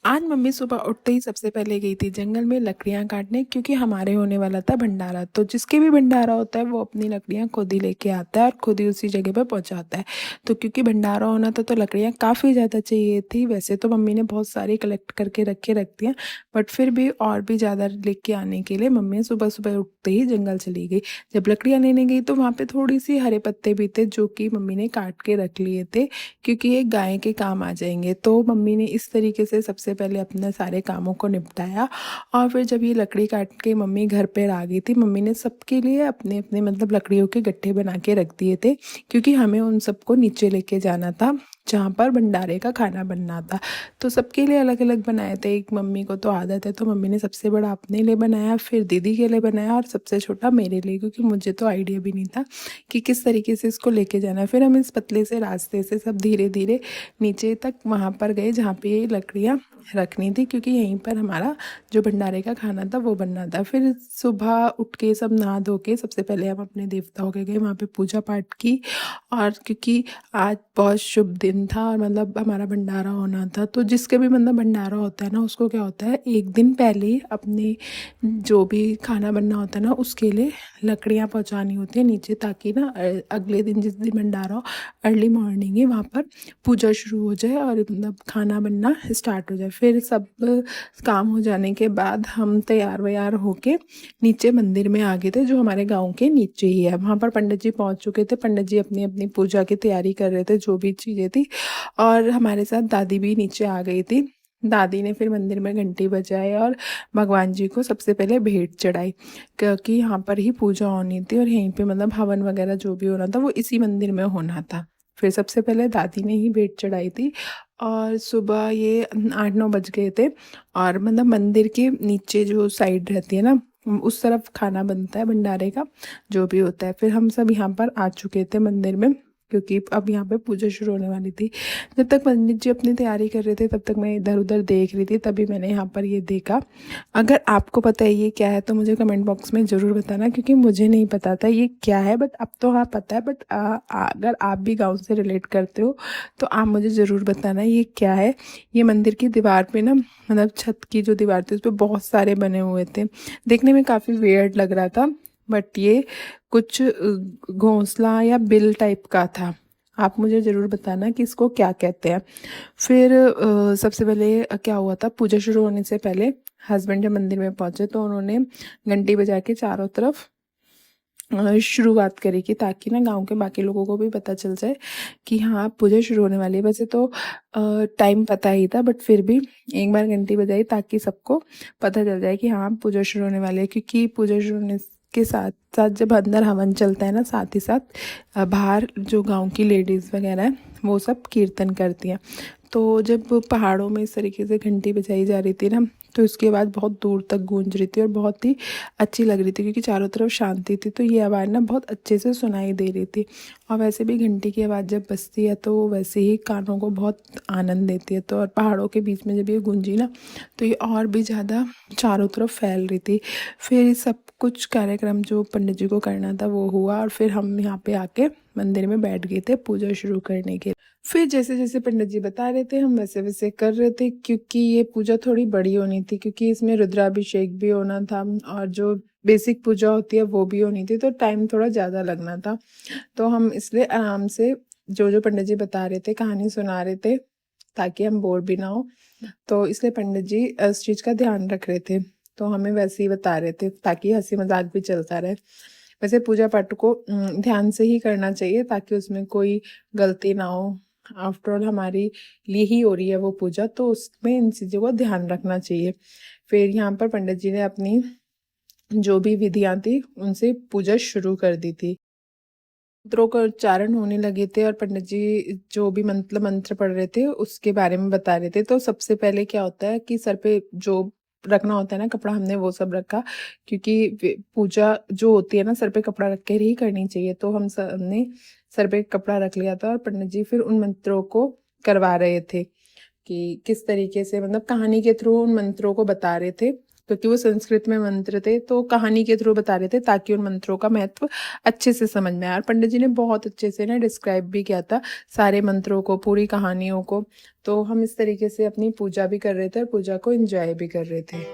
आज मम्मी सुबह उठते ही सबसे पहले गई थी जंगल में लकड़ियाँ काटने, क्योंकि हमारे होने वाला था भंडारा। तो जिसके भी भंडारा होता है वो अपनी लकड़ियाँ खुद ही लेके आता है और खुद ही उसी जगह पे पहुंचाता है। तो क्योंकि भंडारा होना था तो लकड़ियाँ काफ़ी ज़्यादा चाहिए थी। वैसे तो मम्मी ने बहुत सारी कलेक्ट करके रख दिया, बट फिर भी और भी ज़्यादा लेके आने के लिए मम्मी सुबह सुबह उठते ही जंगल चली गई। जब लकड़ियाँ लेने गई तो वहाँ पे थोड़ी सी हरे पत्ते भी थे जो कि मम्मी ने काट के रख लिए थे, क्योंकि ये गाय के काम आ जाएंगे। तो मम्मी ने इस तरीके से सबसे पहले अपने सारे कामों को निपटाया। और फिर जब ये लकड़ी काट के मम्मी घर पर आ गई थी, मम्मी ने सबके लिए अपने अपने मतलब लकड़ियों के गट्ठे बना के रख दिए थे, क्योंकि हमें उन सबको नीचे लेके जाना था जहाँ पर भंडारे का खाना बनना था। तो सबके लिए अलग अलग बनाए थे। एक मम्मी को तो आदत है तो मम्मी ने सबसे बड़ा अपने लिए बनाया, फिर दीदी के लिए बनाया और सबसे छोटा मेरे लिए, क्योंकि मुझे तो आइडिया भी नहीं था कि किस तरीके से इसको लेके जाना है। फिर हम इस पतले से रास्ते से सब धीरे धीरे नीचे तक वहाँ पर गए जहाँ पे ये लकड़ियाँ रखनी थी, क्योंकि यहीं पर हमारा जो भंडारे का खाना था वो बनना था। फिर सुबह उठ के सब नहा धो के सबसे पहले हम अपने देवताओं के गए, वहाँ पे पूजा पाठ की। और क्योंकि आज बहुत शुभ दिन था और मतलब हमारा भंडारा होना था, तो जिसके भी मतलब भंडारा होता है ना, उसको क्या होता है, एक दिन पहले ही अपने जो भी खाना बनना होता है ना उसके लिए लकड़ियाँ पहुँचानी होती है नीचे, ताकि ना अगले दिन जिस दिन भंडारा हो अर्ली मॉर्निंग ही वहाँ पर पूजा शुरू हो जाए और मतलब खाना बनना स्टार्ट हो जाए। फिर सब काम हो जाने के बाद हम तैयार वैयार होके नीचे मंदिर में आ गए थे, जो हमारे गांव के नीचे ही है। वहाँ पर पंडित जी पहुँच चुके थे। पंडित जी अपनी अपनी पूजा की तैयारी कर रहे थे, जो भी चीज़ें थी। और हमारे साथ दादी भी नीचे आ गई थी। दादी ने फिर मंदिर में घंटी बजाई और भगवान जी को सबसे पहले भेंट चढ़ाई, क्योंकि यहाँ पर ही पूजा होनी थी और यहीं पे मतलब हवन वगैरह जो भी होना था वो इसी मंदिर में होना था। फिर सबसे पहले दादी ने ही भेंट चढ़ाई थी। और सुबह ये 8-9 बज गए थे। और मतलब मंदिर के नीचे जो साइड रहती है ना, उस तरफ खाना बनता है भंडारे का जो भी होता है। फिर हम सब यहाँ पर आ चुके थे मंदिर में, क्योंकि अब यहाँ पे पूजा शुरू होने वाली थी। जब तक पंडित जी अपनी तैयारी कर रहे थे तब तक मैं इधर उधर देख रही थी, तभी मैंने यहाँ पर ये देखा। अगर आपको पता है ये क्या है तो मुझे कमेंट बॉक्स में ज़रूर बताना, क्योंकि मुझे नहीं पता था ये क्या है, बट अब तो हाँ पता है। बट अगर आप भी गाँव से रिलेट करते हो तो आप मुझे ज़रूर बताना ये क्या है। ये मंदिर की दीवार पे ना, मतलब छत की जो दीवार थी उस पर बहुत सारे बने हुए थे। देखने में काफ़ी वियर्ड लग रहा था, बट ये कुछ घोंसला या बिल टाइप का था। आप मुझे ज़रूर बताना कि इसको क्या कहते हैं। फिर सबसे पहले क्या हुआ था, पूजा शुरू होने से पहले हस्बैंड जब मंदिर में पहुंचे तो उन्होंने घंटी बजा के चारों तरफ शुरुआत करी, कि ताकि ना गांव के बाकी लोगों को भी पता चल जाए कि हाँ पूजा शुरू होने वाली है। वैसे तो टाइम पता ही था, बट फिर भी एक बार घंटी बजाई ताकि सबको पता चल जाए कि हाँ पूजा शुरू होने वाली है। क्योंकि पूजा शुरू होने के साथ साथ जब अंदर हवन चलता है ना, साथ ही साथ बाहर जो गांव की लेडीज़ वगैरह है वो सब कीर्तन करती हैं। तो जब पहाड़ों में इस तरीके से घंटी बजाई जा रही थी ना, तो इसकी आवाज़ बहुत दूर तक गूंज रही थी और बहुत ही अच्छी लग रही थी, क्योंकि चारों तरफ शांति थी। तो ये आवाज़ ना बहुत अच्छे से सुनाई दे रही थी। और वैसे भी घंटी की आवाज़ जब बजती है तो वैसे ही कानों को बहुत आनंद देती है। तो और पहाड़ों के बीच में जब ये गूंजी ना, तो ये और भी ज़्यादा चारों तरफ फैल रही थी। फिर सब कुछ कार्यक्रम जो पंडित जी को करना था वो हुआ, और फिर हम यहाँ पे आके मंदिर में बैठ गए थे पूजा शुरू करने के। फिर जैसे जैसे पंडित जी बता रहे थे हम वैसे वैसे कर रहे थे, क्योंकि ये पूजा थोड़ी बड़ी होनी थी, क्योंकि इसमें रुद्राभिषेक भी होना था और जो बेसिक पूजा होती है वो भी होनी थी, तो टाइम थोड़ा ज़्यादा लगना था। तो हम इसलिए आराम से जो जो पंडित जी बता रहे थे कहानी सुना रहे थे, ताकि हम बोर भी ना हो। तो इसलिए पंडित जी इस चीज़ का ध्यान रख रहे थे, तो हमें वैसे ही बता रहे थे ताकि हंसी मजाक भी चलता रहे। वैसे पूजा पाठ को ध्यान से ही करना चाहिए, ताकि उसमें कोई गलती ना हो। आफ्टर ऑल हमारी लिए ही हो रही है वो पूजा, तो उसमें इन चीज़ों का ध्यान रखना चाहिए। फिर यहाँ पर पंडित जी ने अपनी जो भी विधियाँ थी उनसे पूजा शुरू कर दी थी। मंत्रों का उच्चारण होने लगे थे और पंडित जी जो भी मतलब मंत्र पढ़ रहे थे उसके बारे में बता रहे थे। तो सबसे पहले क्या होता है कि सर पे जो रखना होता है ना कपड़ा, हमने वो सब रखा, क्योंकि पूजा जो होती है ना सर पे कपड़ा रख कर ही करनी चाहिए। तो हम सबने सर पे कपड़ा रख लिया था और पंडित जी फिर उन मंत्रों को करवा रहे थे कि किस तरीके से, मतलब कहानी के थ्रू उन मंत्रों को बता रहे थे क्योंकि वो संस्कृत में मंत्र थे, तो कहानी के थ्रू बता रहे थे ताकि उन मंत्रों का महत्व अच्छे से समझ में आए। और पंडित जी ने बहुत अच्छे से ना डिस्क्राइब भी किया था सारे मंत्रों को, पूरी कहानियों को। तो हम इस तरीके से अपनी पूजा भी कर रहे थे और पूजा को एंजॉय भी कर रहे थे।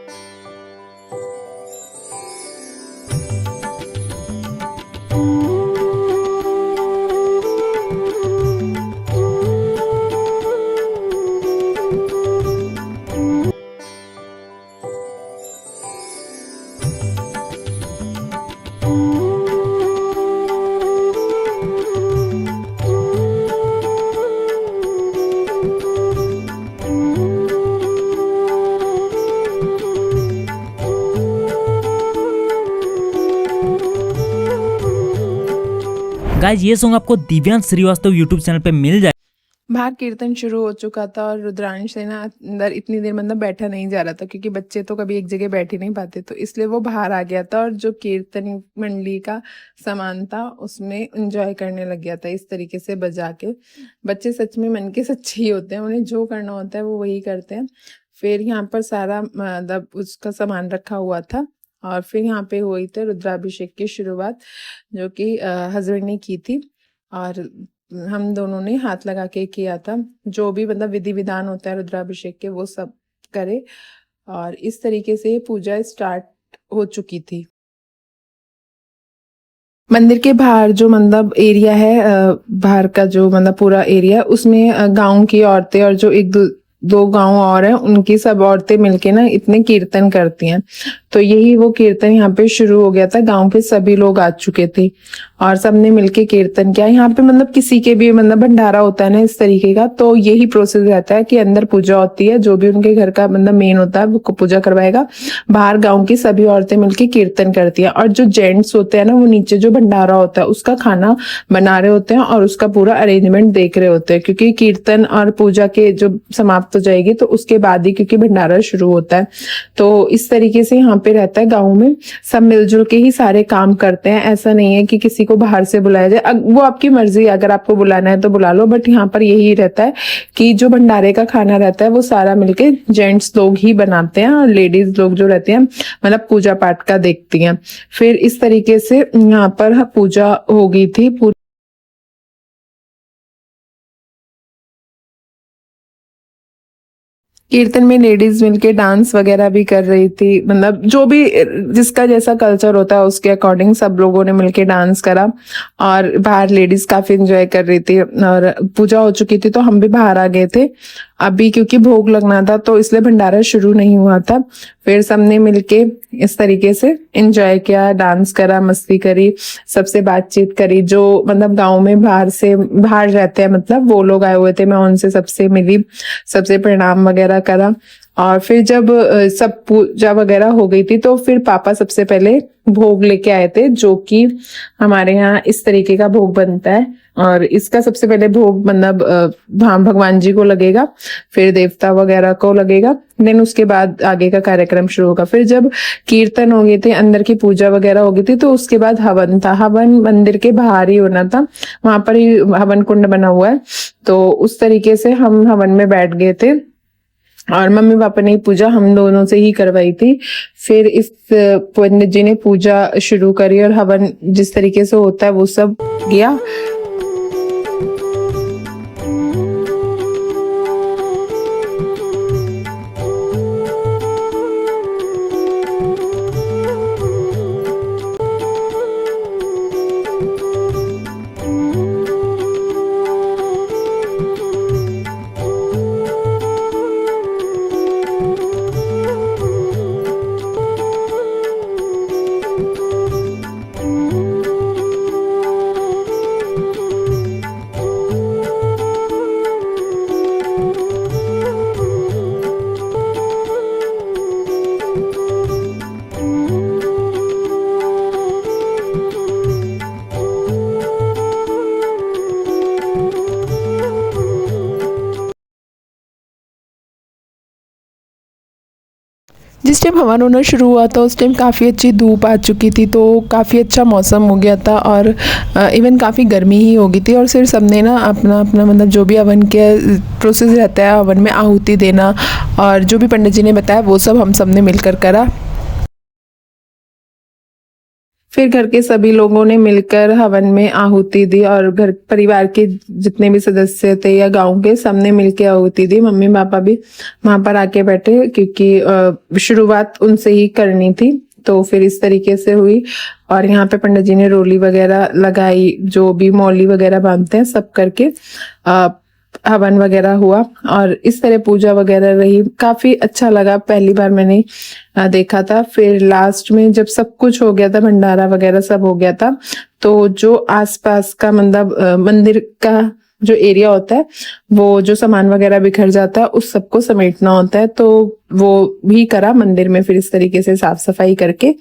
गाइज ये सॉन्ग आपको दिव्यांश श्रीवास्तव यूट्यूब चैनल पे मिल जाए। बाहर कीर्तन शुरू हो चुका था और रुद्रांश से ना अंदर इतनी देर मतलब बैठा नहीं जा रहा था, क्योंकि बच्चे तो कभी एक जगह बैठ ही नहीं पाते, तो इसलिए वो बाहर आ गया था और जो कीर्तन मंडली का सामान था उसमें एंजॉय करने लग गया था इस तरीके से बजा के। बच्चे सच में मन के सच्चे ही होते हैं, उन्हें जो करना होता है वो वही करते हैं। फिर यहाँ पर सारा मतलब उसका सामान रखा हुआ था और फिर यहाँ पे हुई थी रुद्राभिषेक की शुरुआत, जो कि हस्बैंड ने की थी और हम दोनों ने हाथ लगा के किया था। जो भी मतलब विधि विधान होता है रुद्राभिषेक के वो सब करे और इस तरीके से पूजा स्टार्ट हो चुकी थी। मंदिर के बाहर जो मतलब एरिया है, बाहर का जो मतलब पूरा एरिया, उसमें गांव की औरतें और जो एक दो गांव और हैं उनकी सब औरतें मिलके ना इतने कीर्तन करती हैं। तो यही वो कीर्तन यहाँ पे शुरू हो गया था। गांव के सभी लोग आ चुके थे और सबने मिलके कीर्तन किया। यहाँ पे मतलब किसी के भी मतलब भंडारा होता है ना इस तरीके का, तो यही प्रोसेस रहता है कि अंदर पूजा होती है, जो भी उनके घर का मतलब मेन होता है वो पूजा करवाएगा, बाहर गाँव की सभी औरतें मिलके कीर्तन करती है और जो जेंट्स होते हैं ना वो नीचे जो भंडारा होता है उसका खाना बना रहे होते हैं और उसका पूरा अरेंजमेंट देख रहे होते हैं, क्योंकि कीर्तन और पूजा के जो समाप्त हो जाएगी तो उसके बाद ही क्योंकि भंडारा शुरू होता है। तो इस तरीके से यहाँ पे रहता है, गाँव में सब मिलजुल के ही सारे काम करते हैं। ऐसा नहीं है कि किसी को बाहर से बुलाया जाए, वो आपकी मर्जी है, अगर आपको बुलाना है तो बुला लो, बट यहाँ पर यही रहता है कि जो भंडारे का खाना रहता है वो सारा मिलके जेंट्स लोग ही बनाते हैं और लेडीज लोग जो रहती हैं मतलब पूजा पाठ का देखती हैं। फिर इस तरीके से यहाँ पर पूजा हो गई थी। कीर्तन में लेडीज मिलके डांस वगैरह भी कर रही थी, मतलब जो भी जिसका जैसा कल्चर होता है उसके अकॉर्डिंग सब लोगों ने मिलके डांस करा और बाहर लेडीज काफी एंजॉय कर रही थी। और पूजा हो चुकी थी तो हम भी बाहर आ गए थे अभी, क्योंकि भोग लगना था तो इसलिए भंडारा शुरू नहीं हुआ था। फिर सबने मिलके इस तरीके से एंजॉय किया, डांस करा, मस्ती करी, सबसे बातचीत करी। जो मतलब गांव में बाहर रहते हैं मतलब वो लोग आए हुए थे, मैं उनसे सबसे मिली, सबसे प्रणाम वगैरह करा। और फिर जब सब पूजा वगैरह हो गई थी तो फिर पापा सबसे पहले भोग लेके आए थे, जो कि हमारे यहाँ इस तरीके का भोग बनता है और इसका सबसे पहले भोग मतलब भगवान जी को लगेगा, फिर देवता वगैरह को लगेगा, देन उसके बाद आगे का कार्यक्रम शुरू होगा। फिर जब कीर्तन हो गए थे, अंदर की पूजा वगैरह हो गई थी, तो उसके बाद हवन था। हवन मंदिर के बाहर ही होना था, वहां पर ही हवन कुंड बना हुआ है, तो उस तरीके से हम हवन में बैठ गए थे और मम्मी पापा ने पूजा हम दोनों से ही करवाई थी। फिर इस पंडित जी ने पूजा शुरू करी और हवन जिस तरीके से होता है वो सब किया। जिस टाइम हवन होना शुरू हुआ था उस टाइम काफ़ी अच्छी धूप आ चुकी थी, तो काफ़ी अच्छा मौसम हो गया था और इवन काफ़ी गर्मी ही हो गई थी। और फिर सबने ना अपना अपना मतलब जो भी हवन के प्रोसेस रहता है हवन में आहुति देना और जो भी पंडित जी ने बताया वो सब हम सब ने मिलकर करा। फिर घर के सभी लोगों ने मिलकर हवन में आहुति दी और घर परिवार के जितने भी सदस्य थे या गांव के सबने मिलकर आहुति दी। मम्मी पापा भी वहां पर आके बैठे क्योंकि शुरुआत उनसे ही करनी थी, तो फिर इस तरीके से हुई। और यहाँ पे पंडित जी ने रोली वगैरह लगाई, जो भी मौली वगैरह बांधते हैं सब करके हवन वगैरह हुआ और इस तरह पूजा वगैरह रही। काफी अच्छा लगा, पहली बार मैंने देखा था। फिर लास्ट में जब सब कुछ हो गया था, भंडारा वगैरह सब हो गया था, तो जो आसपास का मतलब मंदिर का जो एरिया होता है, वो जो सामान वगैरह बिखर जाता है उस सबको समेटना होता है, तो वो भी करा मंदिर में। फिर इस तरीके से साफ सफाई करके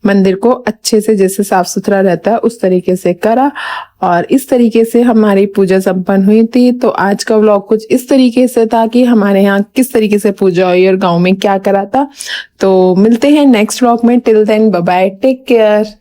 मंदिर को अच्छे से जैसे साफ सुथरा रहता है उस तरीके से करा और इस तरीके से हमारी पूजा संपन्न हुई थी। तो आज का व्लॉग कुछ इस तरीके से था कि हमारे यहाँ किस तरीके से पूजा हुई और गांव में क्या करा था। तो मिलते हैं नेक्स्ट व्लॉग में। Till then bye bye, take care.